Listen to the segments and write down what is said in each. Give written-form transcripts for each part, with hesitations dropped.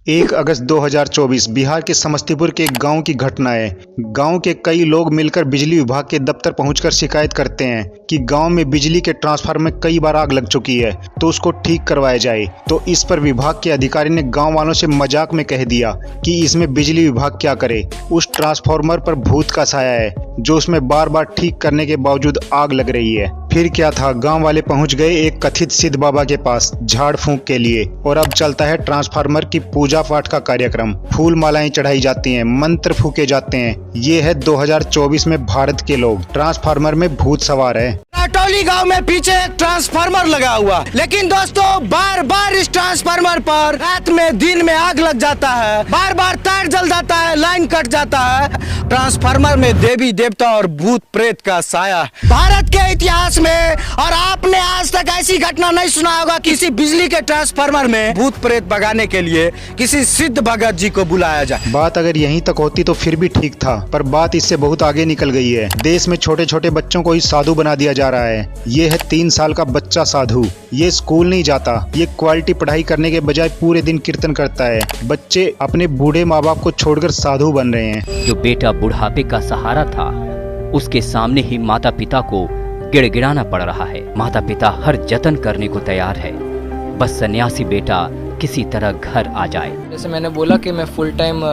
1 अगस्त 2024 बिहार के समस्तीपुर के एक गांव की घटना है। गांव के कई लोग मिलकर बिजली विभाग के दफ्तर पहुंचकर शिकायत करते हैं कि गांव में बिजली के ट्रांसफार्मर में कई बार आग लग चुकी है तो उसको ठीक करवाया जाए। तो इस पर विभाग के अधिकारी ने गांव वालों से मजाक में कह दिया कि इसमें बिजली विभाग क्या करे, उस ट्रांसफार्मर पर भूत का साया है जो उसमें बार बार ठीक करने के बावजूद आग लग रही है। फिर क्या था, गांव वाले पहुंच गए एक कथित सिद्ध बाबा के पास झाड़ फूंक के लिए और अब चलता है ट्रांसफार्मर की पूजा पाठ का कार्यक्रम। फूल मालाएं चढ़ाई जाती हैं, मंत्र फूके जाते हैं। ये है 2024 में भारत के लोग। ट्रांसफार्मर में भूत सवार है। टोली गांव में पीछे एक ट्रांसफार्मर लगा हुआ, लेकिन दोस्तों बार बार इस ट्रांसफार्मर पर रात में दिन में आग लग जाता है, बार बार तार जल जाता है, लाइन कट जाता है। ट्रांसफार्मर में देवी देवता और भूत प्रेत का साया। भारत के इतिहास में और आपने आज तक ऐसी घटना नहीं सुना होगा किसी बिजली के ट्रांसफार्मर में भूत प्रेत भगाने के लिए किसी सिद्ध भगत जी को बुलाया जाए। बात अगर यहीं तक होती तो फिर भी ठीक था, पर बात इससे बहुत आगे निकल गई है। देश में छोटे छोटे बच्चों को ही साधु बना दिया जा रहा है। ये है 3 साल का बच्चा साधु। ये स्कूल नहीं जाता, ये क्वालिटी पढ़ाई करने के बजाय पूरे दिन कीर्तन करता है। बच्चे अपने बूढ़े माँ बाप को छोड़कर साधु बन रहे हैं। जो बेटा बुढ़ापे का सहारा था, उसके सामने ही माता पिता को गिड़गिड़ाना पड़ रहा है। माता पिता हर जतन करने को तैयार है, बस सन्यासी बेटा किसी तरह घर आ जाए। जैसे मैंने बोला कि मैं फुल टाइम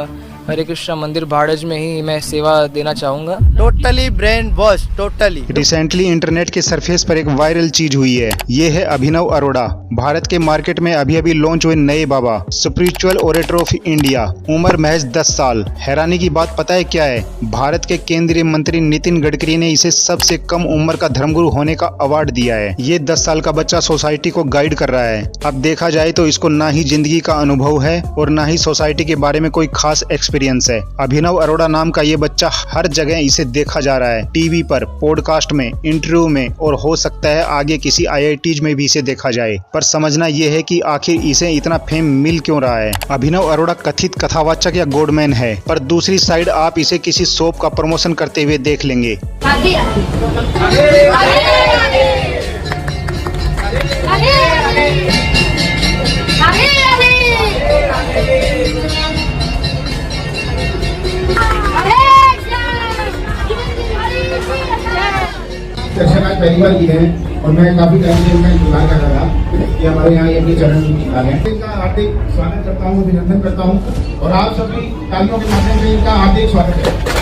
हरे कृष्णा मंदिर भाड़ज में ही मैं सेवा देना चाहूँगा। Totally brain wash, totally. Recently internet के सरफेस पर एक वायरल चीज हुई है। ये है अभिनव अरोड़ा, भारत के मार्केट में अभी अभी लॉन्च हुए नए बाबा, स्पिरिचुअल ओरेटर ऑफ इंडिया। उम्र महज 10 साल। हैरानी की बात पता है क्या है? भारत के केंद्रीय मंत्री नितिन गडकरी ने इसे सबसे कम उम्र का धर्मगुरु होने का अवार्ड दिया है। ये 10 साल का बच्चा सोसाइटी को गाइड कर रहा है। अब देखा जाए तो इसको ना ही जिंदगी का अनुभव है और ना ही सोसाइटी के बारे में कोई खास एक्सपीरियंस है। अभिनव अरोड़ा नाम का ये बच्चा हर जगह इसे देखा जा रहा है, टीवी पर, पॉडकास्ट में, इंटरव्यू में और हो सकता है आगे किसी IITs में भी इसे देखा जाए। पर समझना ये है कि आखिर इसे इतना फेम मिल क्यों रहा है। अभिनव अरोड़ा कथित कथावाचक या गॉडमैन है, पर दूसरी साइड आप इसे किसी शॉप का प्रमोशन करते हुए देख लेंगे। दर्शन आज पहली बार की है और मैं काफी टाइम से इनका इंतजार कर रहा था कि हमारे यहाँ ये अपने चरण आ गए। इनका हार्दिक स्वागत करता हूँ, अभिनंदन करता हूँ और आप सभी तालियों के माध्यम से इनका हार्दिक स्वागत है।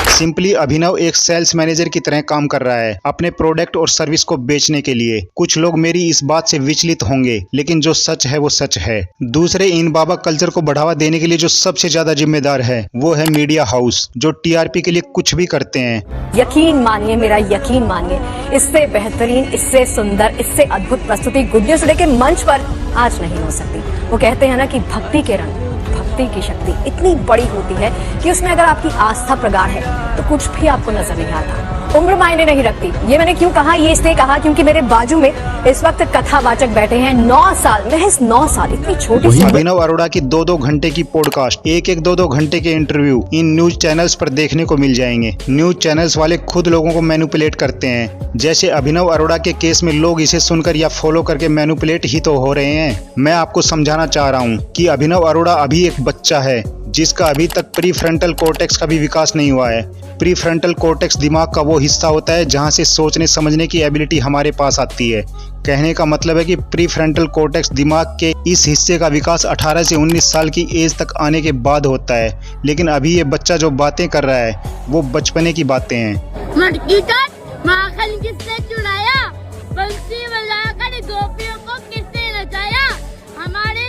सिंपली अभिनव एक सेल्स मैनेजर की तरह काम कर रहा है अपने प्रोडक्ट और सर्विस को बेचने के लिए। कुछ लोग मेरी इस बात से विचलित होंगे, लेकिन जो सच है वो सच है। दूसरे इन बाबा कल्चर को बढ़ावा देने के लिए जो सबसे ज्यादा जिम्मेदार है वो है मीडिया हाउस, जो TRP के लिए कुछ भी करते हैं। यकीन मानिए, मेरा यकीन मानिए, इससे बेहतरीन, इससे सुंदर, इससे अद्भुत प्रस्तुति गुड न्यूज टुडे के मंच पर आज नहीं हो सकती। वो कहते हैं ना कि भक्ति के रंग, भक्ति की शक्ति इतनी बड़ी होती है कि उसमें अगर आपकी आस्था प्रगाढ़ है तो कुछ भी आपको नजर नहीं आता। उम्र मायने नहीं रखती। ये मैंने क्यों कहा? ये इसलिए कहा क्योंकि मेरे बाजू में इस वक्त कथावाचक बैठे हैं। 9 साल, महज 9 साल, इतनी छोटी सी। अभिनव अरोड़ा की 2-2 घंटे की पॉडकास्ट, 1-2 घंटे के इंटरव्यू इन न्यूज चैनल्स पर देखने को मिल जाएंगे। न्यूज चैनल्स वाले खुद लोगों को मैनिपुलेट करते हैं। जैसे अभिनव अरोड़ा के केस में लोग इसे सुनकर या फॉलो करके मैनिपुलेट ही तो हो रहे हैं। मैं आपको समझाना चाह रहा हूँ कि अभिनव अरोड़ा अभी एक बच्चा है जिसका अभी तक प्रीफ्रंटल कॉर्टेक्स का भी विकास नहीं हुआ है। प्रीफ्रंटल कॉर्टेक्स दिमाग का वो हिस्सा होता है जहां से सोचने समझने की एबिलिटी हमारे पास आती है। कहने का मतलब है कि प्रीफ्रंटल कॉर्टेक्स दिमाग के इस हिस्से का विकास 18 से 19 साल की एज तक आने के बाद होता है। लेकिन अभी ये बच्चा जो बातें कर रहा है वो बचपने की बातें हैं। मटकी का माखन किसने चुराया, बंसी बजाकर गोपियों को किसने नचाया, हमारे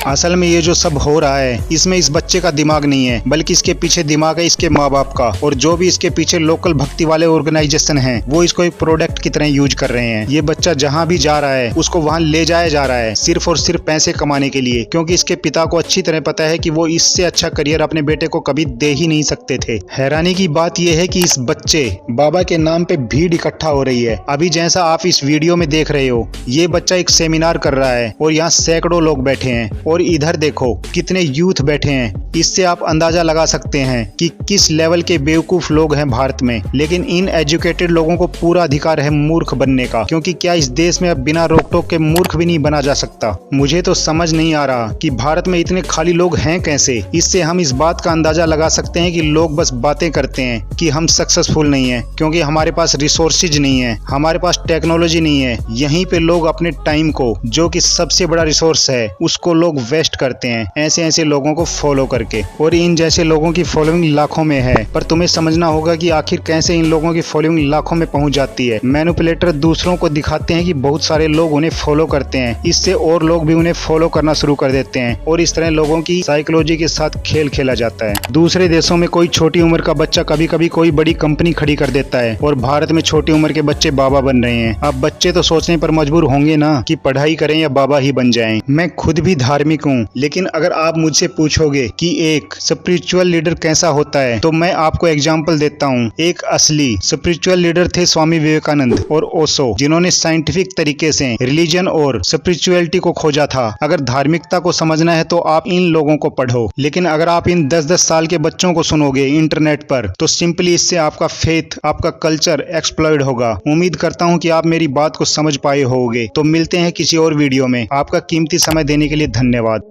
असल में ये जो सब हो रहा है इसमें इस बच्चे का दिमाग नहीं है, बल्कि इसके पीछे दिमाग है इसके माँ बाप का। और जो भी इसके पीछे लोकल भक्ति वाले ऑर्गेनाइजेशन हैं वो इसको एक प्रोडक्ट की तरह यूज कर रहे हैं। ये बच्चा जहाँ भी जा रहा है उसको वहाँ ले जाया जा रहा है सिर्फ और सिर्फ पैसे कमाने के लिए, क्योंकि इसके पिता को अच्छी तरह पता है कि वो इससे अच्छा करियर अपने बेटे को कभी दे ही नहीं सकते थे। हैरानी की बात यह है कि इस बच्चे बाबा के नाम पे भीड़ इकट्ठा हो रही है। अभी जैसा आप इस वीडियो में देख रहे हो, ये बच्चा एक सेमिनार कर रहा है और यहाँ सैकड़ों लोग बैठे हैं। और इधर देखो कितने यूथ बैठे हैं इससे आप अंदाजा लगा सकते हैं कि किस लेवल के बेवकूफ लोग हैं भारत में। लेकिन इन एजुकेटेड लोगों को पूरा अधिकार है मूर्ख बनने का, क्योंकि क्या इस देश में अब बिना रोक टोक के मूर्ख भी नहीं बना जा सकता। मुझे तो समझ नहीं आ रहा कि भारत में इतने खाली लोग हैं कैसे। इससे हम इस बात का अंदाजा लगा सकते हैं कि लोग बस बातें करते हैं कि हम सक्सेसफुल नहीं है, क्योंकि हमारे पास रिसोर्सेज नहीं है, हमारे पास टेक्नोलॉजी नहीं है। यहीं पे लोग अपने टाइम को, जो कि सबसे बड़ा रिसोर्स है, उसको लोग वेस्ट करते हैं ऐसे ऐसे लोगों को फॉलो करके। और इन जैसे लोगों की फॉलोइंग लाखों में है, पर तुम्हें समझना होगा कि आखिर कैसे इन लोगों की फॉलोइंग लाखों में पहुंच जाती है। मैनिपुलेटर दूसरों को दिखाते हैं कि बहुत सारे लोग उन्हें फॉलो करते हैं, इससे और लोग भी उन्हें फॉलो करना शुरू कर देते हैं और इस तरह लोगों की साइकोलॉजी के साथ खेल खेला जाता है। दूसरे देशों में कोई छोटी उम्र का बच्चा कभी कभी कोई बड़ी कंपनी खड़ी कर देता है और भारत में छोटी उम्र के बच्चे बाबा बन रहे हैं। अब बच्चे तो सोचने पर मजबूर होंगे ना कि पढ़ाई करें या बाबा ही बन जाएं। मैं खुद भी धार्मिक हूँ, लेकिन अगर आप मुझसे पूछोगे कि एक स्पिरिचुअल लीडर कैसा होता है, तो मैं आपको एग्जाम्पल देता हूँ। एक असली स्पिरिचुअल लीडर थे स्वामी विवेकानंद और ओशो, जिन्होंने साइंटिफिक तरीके से रिलीजन और स्पिरिचुअलिटी को खोजा था। अगर धार्मिकता को समझना है तो आप इन लोगों को पढ़ो, लेकिन अगर आप इन 10-10 साल के बच्चों को सुनोगे इंटरनेट पर, तो सिंपली इससे आपका फेथ, आपका कल्चर एक्सप्लॉइड होगा। उम्मीद करता हूँ कि आप मेरी बात को समझ पाए होंगे। तो मिलते हैं किसी और वीडियो में। आपका कीमती समय देने के लिए धन्यवाद।